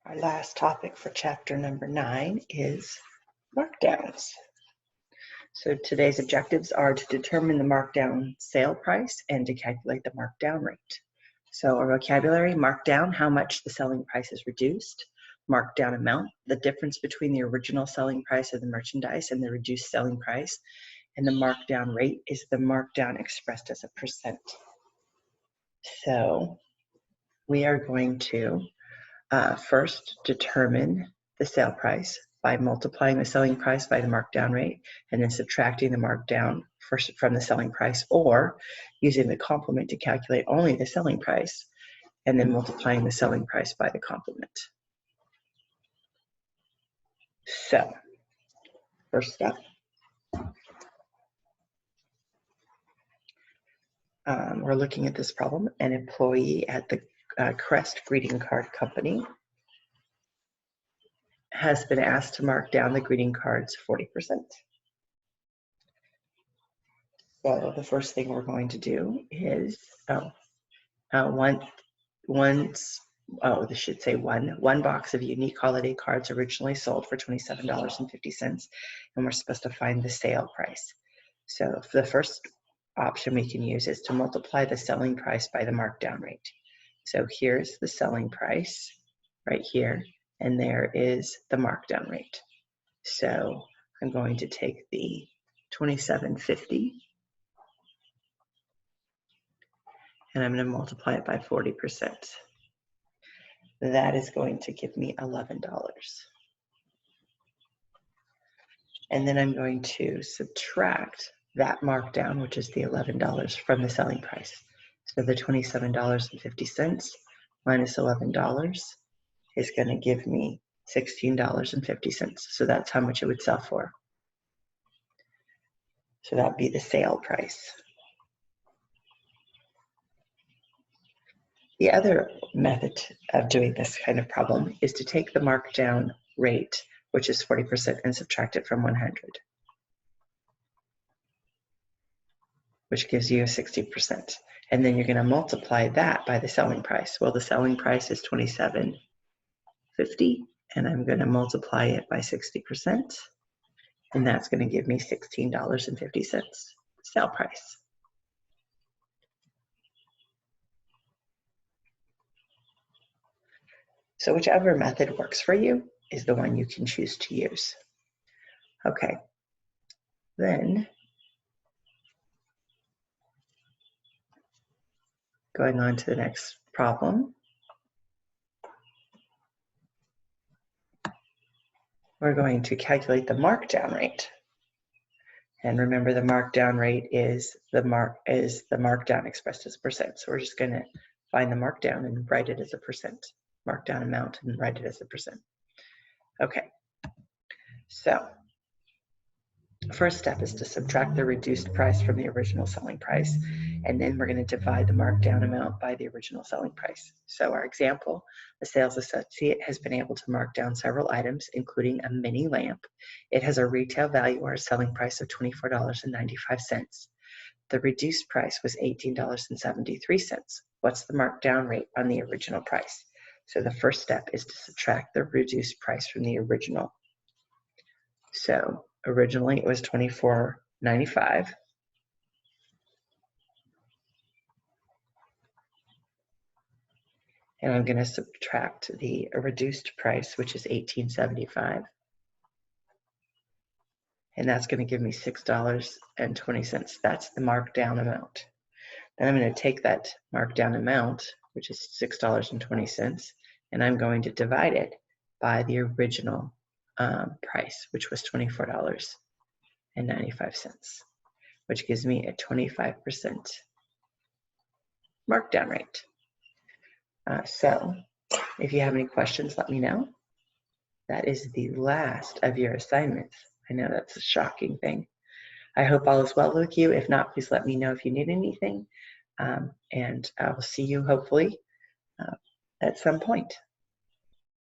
Our last topic for chapter number 9 is markdowns. So today's objectives are to determine the markdown sale price and to calculate the markdown rate. So our vocabulary: markdown, how much the selling price is reduced; markdown amount, the difference between the original selling price of the merchandise and the reduced selling price; and the markdown rate is the markdown expressed as a percent. So we are going to first determine the sale price by multiplying the selling price by the markdown rate and then subtracting the markdown from the selling price, or using the complement to calculate only the selling price and then multiplying the selling price by the complement. So, first step, we're looking at this problem. An employee at the Crest Greeting Card Company has been asked to mark down the greeting cards 40%. So the first thing we're going to do is, one box of unique holiday cards originally sold for $27.50, and we're supposed to find the sale price. So the first option we can use is to multiply the selling price by the markdown rate. So here's the selling price right here, and there is the markdown rate. So I'm going to take the $27.50 and I'm going to multiply it by 40%. That is going to give me $11. And then I'm going to subtract that markdown, which is the $11, from the selling price. So the $27.50 minus $11 is going to give me $16.50. So that's how much it would sell for. So that would be the sale price. The other method of doing this kind of problem is to take the markdown rate, which is 40%, and subtract it from 100, which gives you a 60%. And then you're going to multiply that by the selling price. Well, the selling price is $27.50, and I'm going to multiply it by 60%, and that's going to give me $16.50 sale price. So whichever method works for you is the one you can choose to use. Okay, then going on to the next problem. We're going to calculate the markdown rate. And remember, the markdown rate is the markdown expressed as a percent. So we're just going to find the markdown and write it as a percent. Markdown amount and write it as a percent. Okay, so the first step is to subtract the reduced price from the original selling price, and then we're going to divide the markdown amount by the original selling price. So our example: a sales associate has been able to mark down several items, including a mini lamp. It has a retail value or a selling price of $24.95. The reduced price was $18.73. What's the markdown rate on the original price? So the first step is to subtract the reduced price from the original. So originally it was $24.95. And I'm going to subtract the reduced price, which is $18.75. And that's going to give me $6.20. That's the markdown amount. Then I'm going to take that markdown amount, which is $6.20, and I'm going to divide it by the original price, which was $24.95, which gives me a 25% markdown rate. So if you have any questions, let me know. That is the last of your assignments. I know that's a shocking thing. I hope all is well with you. If not, please let me know if you need anything. And I will see you hopefully at some point.